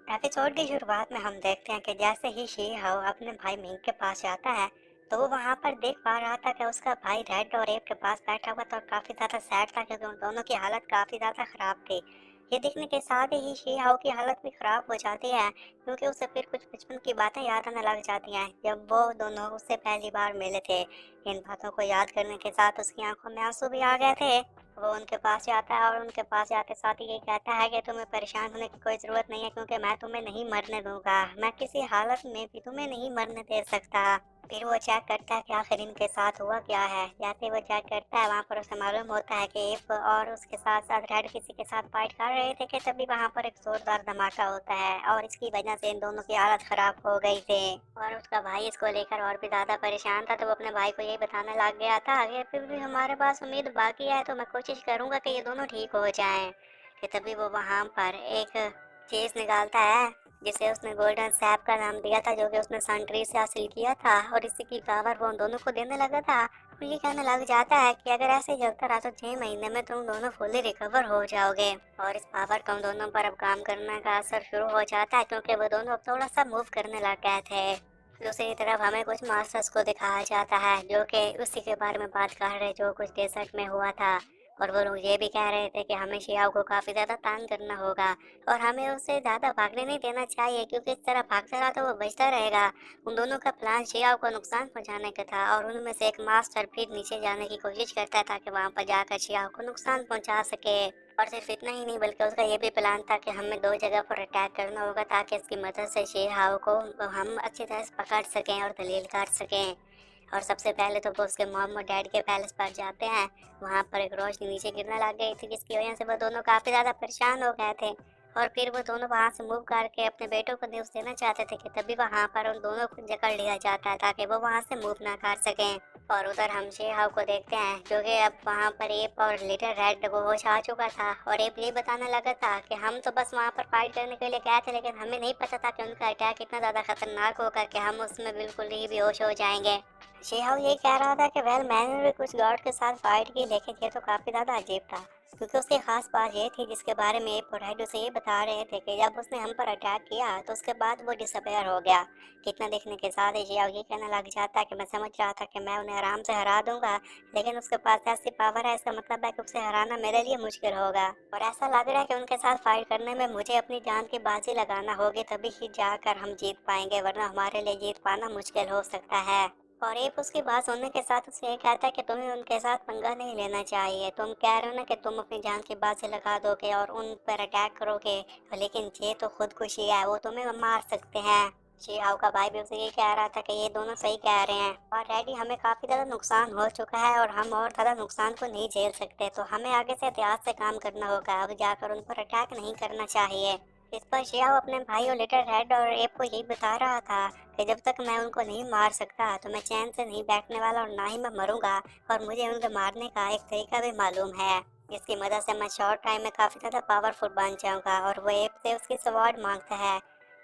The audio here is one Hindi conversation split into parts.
एपिसोड की शुरुआत में हम देखते हैं कि जैसे ही शी हाउ अपने भाई मिंग के पास जाता है तो वो वहां पर देख पा रहा था कि उसका भाई रेड और एब के पास बैठा हुआ था और काफी ज्यादा सैड था क्योंकि उन दोनों की हालत काफी ज्यादा खराब थी। ये देखने के साथ ही शी हाउ की हालत भी खराब हो जाती है क्योंकि उसे फिर कुछ बचपन की बातें याद आने लग जाती हैं जब वो दोनों उससे पहली बार मिले थे। इन बातों को याद करने के साथ उसकी आंखों में आंसू भी आ गए थे। वो उनके पास जाता है और उनके पास जाते साथ ही ये कहता है कि तुम्हें परेशान होने की कोई ज़रूरत नहीं है क्योंकि मैं तुम्हें नहीं मरने दूंगा। मैं किसी हालत में भी तुम्हें नहीं मरने दे सकता। फिर वो चेक करता है कि आखिर इनके साथ हुआ क्या है। जैसे वो चेक करता है वहाँ पर उसे मालूम होता है कि एप और उसके साथ साथ रेड किसी के साथ फाइट कर रहे थे कि तभी वहाँ पर एक जोरदार धमाका होता है और इसकी वजह से इन दोनों की हालत खराब हो गई थी। और उसका भाई इसको लेकर और भी ज्यादा परेशान था तो वो अपने भाई को यही बताने लग गया था कि फिर भी हमारे पास उम्मीद बाकी है तो मैं कोशिश करूंगा कि ये दोनों ठीक हो जाएं। कि तभी वो वहां पर एक चीज निकालता है जिसे उसने गोल्डन सैप का नाम दिया था जो कि उसने सनट्री से हासिल किया था और इसी की पावर वो उन दोनों को देने लगा था। तो ये कहने लग जाता है कि अगर ऐसे चलता रहा तो 6 महीने में तुम दोनों फुल्ली रिकवर हो जाओगे। और इस पावर का उन दोनों पर अब काम करने का असर शुरू हो जाता है क्योंकि वो दोनों अब थोड़ा सा मूव करने लग गए थे। दूसरी तरफ हमें कुछ मास्टर्स को दिखाया जाता है जो कि उसी के बारे में बात कर रहे जो कुछ डेजर्ट में हुआ था। और वो लोग ये भी कह रहे थे कि हमें शियाओ को काफी ज्यादा तंग करना होगा और हमें उसे ज्यादा भागने नहीं देना चाहिए क्योंकि इस तरह भागता रहा तो वो बचता रहेगा। उन दोनों का प्लान शियाओ को नुकसान पहुंचाने का था और उनमें से एक मास्टर फिर नीचे जाने की कोशिश करता है ताकि वहां पर जाकर शियाओ को नुकसान पहुंचा सके। और सिर्फ इतना ही नहीं बल्कि उसका ये भी प्लान था कि हमें दो जगह पर अटैक करना होगा ताकि इसकी मदद से शिहाओ को हम अच्छी तरह से पकड़ सकें और दलील कर सकें। और सबसे पहले तो वो उसके मॉम और डैड के पैलेस पर जाते हैं। वहाँ पर एक रोशनी नीचे गिरने लग गई थी जिसकी वजह से वो दोनों काफी ज्यादा परेशान हो गए थे। और फिर वो दोनों वहां से मूव करके अपने बेटों को न्यूज देना चाहते थे कि तभी वहां पर उन दोनों को जकड़ लिया जाता है ताकि वो वहां से मूव ना कर सकें। और उधर हम शेहाव को देखते हैं जो कि अब वहां पर एप और लिटिल रेड को होश आ चुका था और एप ये बताने लगा था कि हम तो बस वहां पर फाइट करने के लिए गए थे लेकिन हमें नहीं पता था कि उनका अटैक इतना ज्यादा खतरनाक होगा कि हम उसमें बिल्कुल ही बेहोश हो जाएंगे। शेहाव ये कह रहा था कि वेल मैंने भी कुछ गार्ड के साथ फाइट की लेकिन ये तो काफी ज्यादा अजीब था क्योंकि उसकी खास बात ये थी जिसके बारे में पोराइड उसे ये बता रहे थे कि जब उसने हम पर अटैक किया तो उसके बाद वो डिसअपेयर हो गया। कितना देखने के साथ ही जियाओ ये कहने लग जाता है कि मैं समझ रहा था कि मैं उन्हें आराम से हरा दूंगा लेकिन उसके पास ऐसी पावर है इसका मतलब है कि उसे हराना मेरे लिए मुश्किल होगा। और ऐसा लग रहा है कि उनके साथ फाइट करने में मुझे अपनी जान की बाजी लगाना होगी तभी ही जाकर हम जीत पाएंगे वरना हमारे लिए जीत पाना मुश्किल हो सकता है। और एक उसकी बात सुनने के साथ उसे ये कहता है कि तुम्हें उनके साथ पंगा नहीं लेना चाहिए। तुम कह रहे हो ना कि तुम अपनी जान की बाजी लगा दोगे और उन पर अटैक करोगे लेकिन ये तो खुदकुशी है वो तुम्हें मार सकते हैं। शिहाव का भाई भी उसे ये कह रहा था कि ये दोनों सही कह रहे हैं और डैडी हमें काफी ज्यादा नुकसान हो चुका है और हम और ज्यादा नुकसान को नहीं झेल सकते तो हमें आगे से एहतियात से काम करना होगा अब जाकर उन पर अटैक नहीं करना चाहिए। इस पर शिहाव अपने भाई और लिटिल रेड और एप को यही बता रहा था कि जब तक मैं उनको नहीं मार सकता तो मैं चैन से नहीं बैठने वाला और ना ही मैं मरूंगा। और मुझे उनको मारने का एक तरीका भी मालूम है जिसकी मदद से मैं शॉर्ट टाइम में काफी ज्यादा पावरफुल बन जाऊंगा। और वो एप से उसकी स्वॉर्ड मांगता है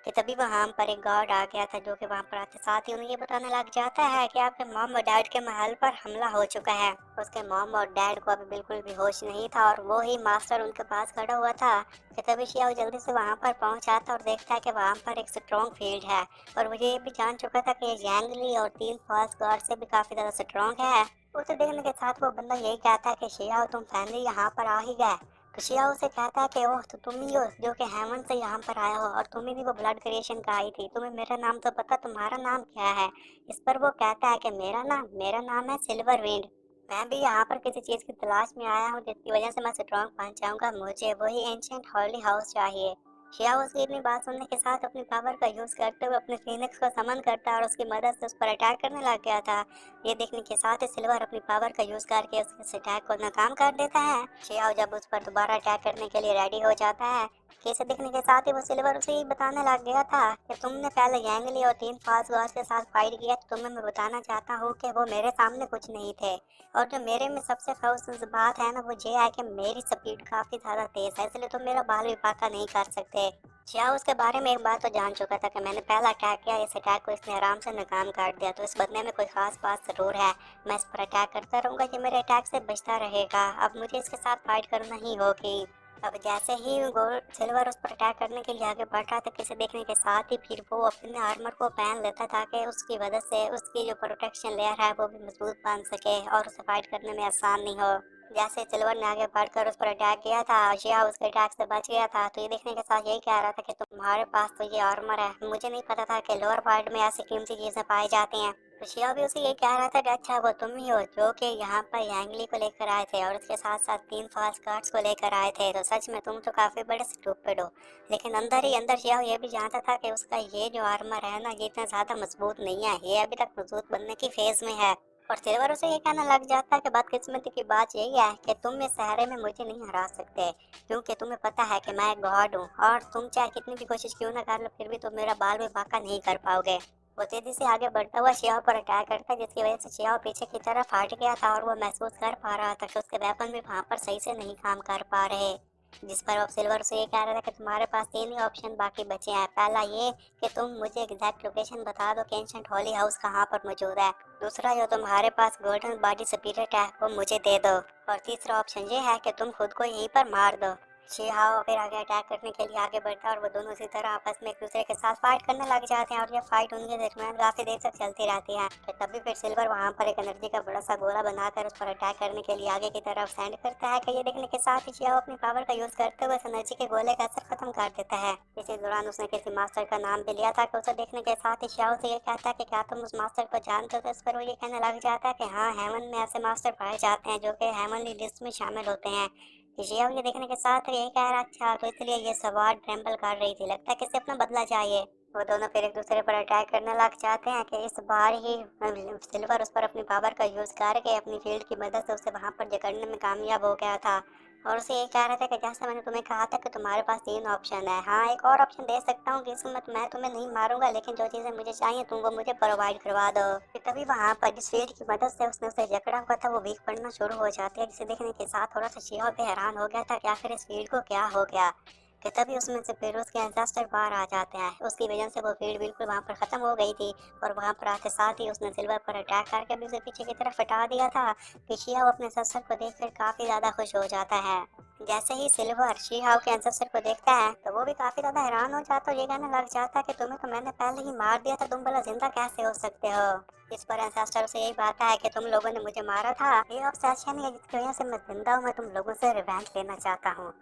कि तभी वहां पर एक गार्ड आ गया था जो कि वहां पर आते साथ ही उन्हें ये बताने लग जाता है कि आपके मॉम और डैड के महल पर हमला हो चुका है। उसके मॉम और डैड को अभी बिल्कुल भी होश नहीं था और वो ही मास्टर उनके पास खड़ा हुआ था कि तभी शियाओ जल्दी से वहां पर पहुंच आता और देखता है कि वहां पर एक स्ट्रॉन्ग फील्ड है। और मुझे ये भी जान चुका था कि ये जैंगली और 3 फॉल्स गार्ड से भी काफी ज्यादा स्ट्रॉन्ग है। उसे देखने के साथ वो बंदा यही कहता है कि शियाओ तुम फैमिली यहाँ पर आ ही गए। तो शियाओ से कहता है कि ओह तो तुम ही हो जो कि हेवन से यहाँ पर आए हो और तुम ही वो ब्लड क्रिएशन का आई थी तुम्हें मेरा नाम तो पता तुम्हारा नाम क्या है। इस पर वो कहता है कि मेरा नाम है सिल्वर विंड। मैं भी यहाँ पर किसी चीज की तलाश में आया हूँ जिसकी वजह से मैं स्ट्रॉन्ग बन जाऊंगा मुझे वही एंशिएंट हॉली हाउस चाहिए। शिया उसकी इतनी बात सुनने के साथ अपनी पावर का यूज करते हुए अपने फीनिक्स को समन करता है और उसकी मदद से उस पर अटैक करने लग गया था। ये देखने के साथ ही सिल्वर अपनी पावर का यूज करके उसके अटैक को नाकाम कर देता है। शियाओ जब उस पर दोबारा अटैक करने के लिए रेडी हो जाता है कि इसे देखने के साथ ही वो सिल्वर उसे ही बताने लग गया था कि तुमने पहले गैंगली और 3 फास्ट के साथ फाइट किया तो तुम्हें मैं बताना चाहता हूँ कि वो मेरे सामने कुछ नहीं थे। और जो मेरे में सबसे खास बात है ना वो ये है कि मेरी स्पीड काफी ज्यादा तेज है इसलिए तुम मेरा बाल भी बांका नहीं कर सकते। शियाओ उसके बारे में एक बात तो जान चुका था कि मैंने पहला अटैक किया इस अटैक को इसने आराम से नाकाम कर दिया तो इस बदले में कोई खास बात जरूर है। मैं इस पर अटैक करता रहूंगा ये मेरे अटैक से बचता रहेगा अब मुझे इसके साथ फाइट करना ही होगी। अब जैसे ही गोल्ड सिल्वर उस पर अटैक करने के लिए आगे बढ़ रहा था, किसे देखने के साथ ही फिर वो अपने आर्मर को पहन लेता ताकि उसकी वजह से उसकी जो प्रोटेक्शन लेयर है वो भी मजबूत बन सके और उसे फाइट करने में आसान नहीं हो। जैसे सिल्वर ने आगे बढ़कर उस पर अटैक किया था, शिया उसके अटैक से बच गया था, तो ये देखने के साथ यही कह रहा था कि तुम्हारे पास तो ये आर्मर है, मुझे नहीं पता था कि लोअर पार्ट में ऐसी कीमती चीजें पाई जाती हैं। तो शिया भी उसे ये कह रहा था कि अच्छा वो तुम ही हो जो कि यहाँ पर यांगली को लेकर आए थे और उसके साथ साथ 3 फॉल्स कार्ड्स को लेकर आए थे, तो सच में तुम तो काफी बड़े स्टूपिड हो। लेकिन अंदर ही अंदर शिया ये भी जानता था कि उसका ये जो आर्मर है ना, ये इतना ज्यादा मजबूत नहीं है, ये अभी तक मजबूत बनने की फेज में है। और सिल्वर उसे ये कहने लग जाता है कि बदकिस्मती की बात यही है कि तुम इस सहरे में मुझे नहीं हरा सकते, क्योंकि तुम्हें पता है कि मैं गॉड हूँ और तुम चाहे कितनी भी कोशिश क्यों ना कर लो फिर भी तुम मेरा बाल भी बांका नहीं कर पाओगे। वो तेजी से आगे बढ़ता हुआ शियाओ पर अटैक करता है, जिसकी वजह से शियाओ पीछे की तरफ हट गया था और वो महसूस कर पा रहा था कि उसके वेपन भी वहां पर सही से नहीं काम कर पा रहे। जिस पर अब सिल्वर से ये कह रहा था कि तुम्हारे पास 3 ही ऑप्शन बाकी बचे हैं। पहला ये कि तुम मुझे एग्जैक्ट लोकेशन बता दो कि एंशिएंट हॉली हाउस कहाँ पर मौजूद है। दूसरा, जो तुम्हारे पास गोल्डन बॉडी स्पिरिट है वो मुझे दे दो। और तीसरा ऑप्शन ये है कि तुम खुद को यहीं पर मार दो। शिहाओ फिर आगे अटैक करने के लिए आगे बढ़ता है और वो दोनों इसी तरह आपस में एक दूसरे के साथ फाइट करने लग जाते हैं और ये फाइट उनके दरमियान काफी देर तक चलती रहती है। कि तभी फिर सिल्वर वहां पर एक एनर्जी का बड़ा सा गोला बनाकर उस पर अटैक करने के लिए आगे की तरफ सेंड करता है कि ये देखने के साथ ही शिहाओ अपनी पावर का यूज करते हुए इस एनर्जी के गोले का असर खत्म कर देता है। इसी दौरान उसने किसी मास्टर का नाम भी लिया था कि उसे देखने के साथ ही शिहाओ से ये कहता है कि क्या तुम उस मास्टर को जानते हो। तो इस पर वो ये कहने लग जाता है कि हाँ, हेवन में ऐसे मास्टर पाए जाते हैं जो कि हेवनली लिस्ट में शामिल होते हैं। शियाओ ये देखने के साथ यही कह रहा अच्छा तो इसलिए ये सवार ट्रेम्बल कर रही थी, लगता है किसी अपना बदला चाहिए। वो दोनों फिर एक दूसरे पर अटैक करने लग जाते हैं कि इस बार ही सिल्वर उस पर अपनी पावर का यूज करके अपनी फील्ड की मदद से उसे वहां पर जकड़ने में कामयाब हो गया था। और उसे ये कह रहा था कि जैसे मैंने तुम्हें कहा था कि तुम्हारे पास 3 ऑप्शन है, हाँ एक और ऑप्शन दे सकता हूँ कि इसमें मैं तुम्हें नहीं मारूंगा लेकिन जो चीजें मुझे चाहिए तुम वो मुझे प्रोवाइड करवा दो। फिर तभी वहां पर जिस फील्ड की मदद से उसने उसे जकड़ा हुआ था वो वीक पड़ना शुरू हो जाती है, जिसे देखने के साथ थोड़ा सा शिहाब भी हैरान हो गया था कि आखिर इस फील्ड को क्या हो गया। कि तभी उसमें से फिर उसके एंसेस्टर बाहर आ जाते हैं, उसकी वजह से वो फील्ड बिल्कुल वहां पर खत्म हो गई थी। और वहां पर आते साथ ही उसने सिल्वर पर अटैक करके भी उसे पीछे की तरफ हटा दिया था। कि शिहाब अपने एंसेस्टर को देखकर काफी ज्यादा खुश हो जाता है। जैसे ही सिल्वर शी-हाओ के एंसेस्टर को देखता है तो वो भी काफी ज्यादा हैरान हो जाता है और ये कहने लग जाता है कि तुम्हें तो मैंने पहले ही मार दिया था, तुम भला जिंदा कैसे हो सकते हो। इस पर एंसेस्टर से यही बात है कि तुम लोगों ने मुझे मारा था, ये ऑब्सेशन है जिसकी वजह से मैं जिंदा हूँ, मैं तुम लोगों से रिवेंज लेना चाहता हूँ।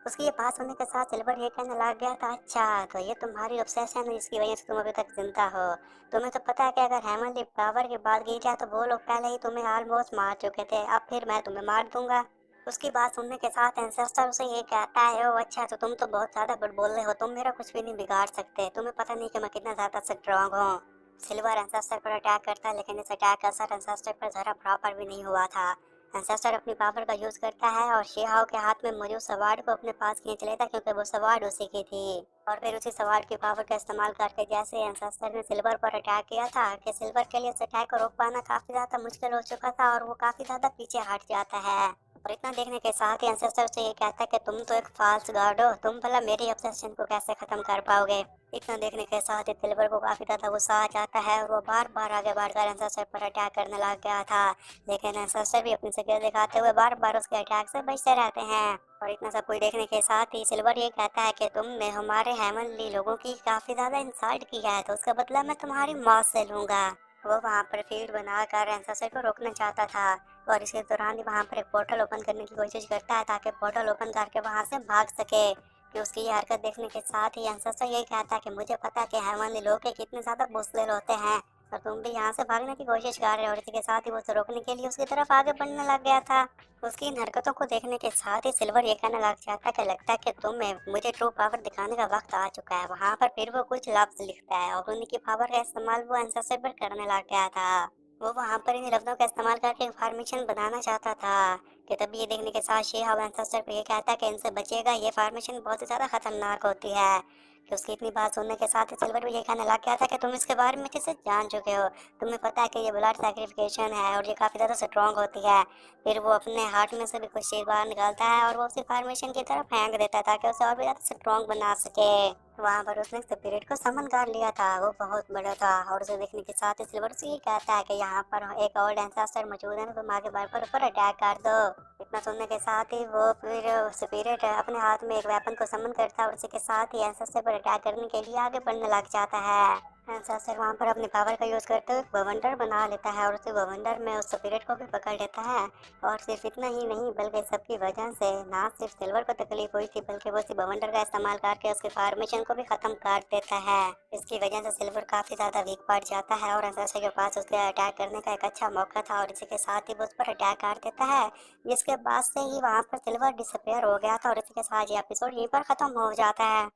उसकी ये बात सुनने के साथ सिल्वर ये कहने लग गया था अच्छा तो ये तुम्हारी ऑब्सेशन है जिसकी वजह से तुम अभी तक जिंदा हो। तुम्हें तो पता है कि अगर हेमनली पावर की बात की जाए तो वो लोग पहले ही तुम्हें ऑलमोस्ट मार चुके थे, अब फिर मैं तुम्हें मार दूंगा। उसकी बात सुनने के साथ एंसेस्टर उसे ये कहता है ओ अच्छा तो तुम तो बहुत ज्यादा बड़ बोल रहे हो, तुम मेरा कुछ भी नहीं बिगाड़ सकते, तुम्हें पता नहीं कि मैं कितना ज्यादा स्ट्रांग हूँ। सिल्वर एंसेस्टर पर अटैक करता है लेकिन इस अटैक का असर एंसेस्टर पर जरा बराबर भी नहीं हुआ था। एंसेस्टर अपनी पावर का यूज करता है और शिहाओ के हाथ में मौजूद सवार को अपने पास खींच लेता है क्योंकि वो सवार उसी की थी। और फिर उसी सवार की पावर का इस्तेमाल करके जैसे एंसेस्टर ने सिल्वर पर अटैक किया था कि सिल्वर के लिए इस अटैक को रोक पाना काफी ज्यादा मुश्किल हो चुका था और वो काफी ज्यादा पीछे हट जाता है। और इतना देखने के साथ ही एंसेस्टर से ये कहता है कि तुम तो एक फाल्स गॉड हो, तुम भला मेरी ऑब्सेशन को कैसे खत्म कर पाओगे। इतना देखने के साथ ही सिल्वर को काफी ज्यादा गुस्सा आ जाता है और वो बार बार आगे बढ़कर एंसेस्टर पर अटैक करने लग गया था। लेकिन एंसेस्टर भी अपनी शक्ल दिखाते हुए बार बार उसके अटैक से बचते रहते हैं। और इतना सब कुछ देखने के साथ ही सिल्वर ये कहता है कि तुमने हमारे हेमनली लोगों की काफी ज्यादा इंसल्ट की है तो उसका बदला मैं तुम्हारी मौत से लूंगा। वो वहां पर फील्ड बनाकर एंसेस्टर को रोकना चाहता था और इसके दौरान ही वहां पर एक पोर्टल ओपन करने की कोशिश करता है ताकि पोर्टल ओपन करके वहां से भाग सके। कि उसकी ये हरकत देखने के साथ ही एंसेस्टर यही कहता है कि मुझे पता है कि हेमनली लोग के कितने ज्यादा बुज़दिल होते हैं और तुम भी यहाँ से भागने की कोशिश कर रहे हो। और इसी के साथ ही वो उसे रोकने के लिए उसकी तरफ आगे बढ़ने लग गया था। उसकी इन हरकतों को देखने के साथ ही सिल्वर ये कहने लग जाता है कि लगता है कि तुम्हें मुझे ट्रू पावर दिखाने का वक्त आ चुका है। वहां पर फिर वो कुछ लफ्ज लिखता है और उन्हीं की पावर का इस्तेमाल वो एंसेस्टर पर करने लग गया था। वो वहां पर इन लफ्जों का इस्तेमाल करके फॉर्मेशन बनाना चाहता था। कि तभी ये देखने के साथ शेहाब एंसेस्टर को ये कहता है कि इनसे बचेगा, ये फॉर्मेशन बहुत ही ज्यादा खतरनाक होती है। कि उसकी इतनी बात सुनने के साथ ही सिल्वर भी ये कहने लग गया था कि तुम इसके बारे में किसे जान चुके हो, तुम्हें पता है कि ये ब्लड सैक्रिफिकेशन है और ये काफी ज्यादा स्ट्रॉन्ग होती है। फिर वो अपने हार्ट में से भी कुछ चीज बाहर निकालता है और वो उसी फॉर्मेशन की तरफ फेंक देता है ताकि उसे और भी ज्यादा स्ट्रॉन्ग बना सके। वहां पर उसने स्पिरिट को समन कर लिया था, वो बहुत बड़ा था। और उसे देखने के साथ ही सिल्वर से ये कहता है कि यहाँ पर एक और एंसेस्टर मौजूद है, तुम आगे बढ़कर ऊपर अटैक कर दो। इतना सुनने के साथ ही वो फिर स्पिरिट अपने हाथ में एक वेपन को समन करता है और उसी के साथ ही एंसेस्टर पर अटैक करने के लिए आगे बढ़ने लग जाता है। एंसेस्टर वहाँ पर अपनी पावर का यूज करते हुए बवंडर बना लेता है और उसी बवंडर में उस स्पिरिट को भी पकड़ लेता है। और सिर्फ इतना ही नहीं बल्कि सबकी वजह से ना सिर्फ सिल्वर को तकलीफ हुई थी बल्कि वो उसी बवंडर का इस्तेमाल करके उसके फॉर्मेशन को भी खत्म कर देता है। इसकी वजह से सिल्वर काफी ज्यादा वीक पड़ जाता है और एंसेस्टर के पास उसके अटैक करने का एक अच्छा मौका था और इसी के साथ ही वो उस पर अटैक कर देता है, जिसके बाद से ही वहाँ पर सिल्वर डिसअपेयर हो गया था और इसी के साथ ये एपिसोड यहीं पर खत्म हो जाता है।